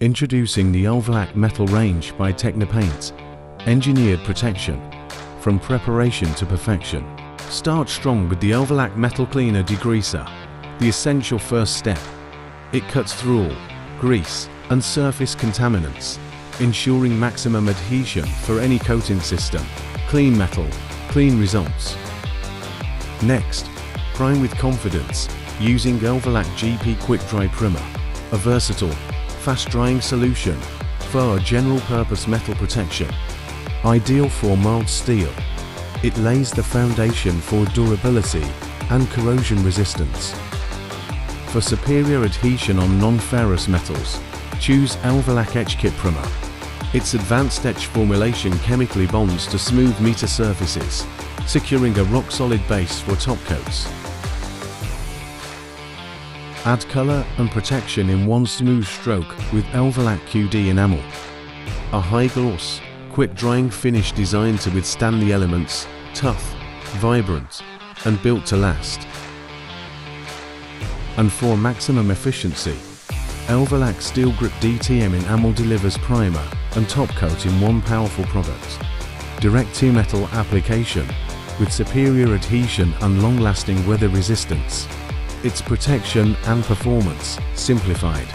Introducing the Technipaint Metal Range by Technipaint. Engineered protection, from preparation to perfection. Start strong with the Technipaint Metal Cleaner Degreaser, the essential first step. It cuts through all grease and surface contaminants, ensuring maximum adhesion for any coating system. Clean metal, clean results. Next, prime with confidence using Technipaint GP Quick Dry Primer, a versatile, fast-drying solution for general-purpose metal protection. Ideal for mild steel, it lays the foundation for durability and corrosion resistance. For superior adhesion on non-ferrous metals, choose Technipaint Etch Kit Primer. Its advanced etch formulation chemically bonds to smooth meter surfaces, securing a rock-solid base for top coats. Add color and protection in one smooth stroke with Technipaint QD Enamel. A high-gloss, quick-drying finish designed to withstand the elements, tough, vibrant, and built to last. And for maximum efficiency, Technipaint Steel Grip DTM Enamel delivers primer and top coat in one powerful product. Direct-to-metal application with superior adhesion and long-lasting weather resistance. Its protection and performance simplified.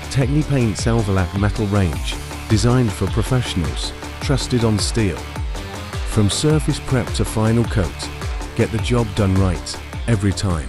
Technipaint's Technipaint Metal Range, designed for professionals, trusted on steel. From surface prep to final coat, get the job done right every time.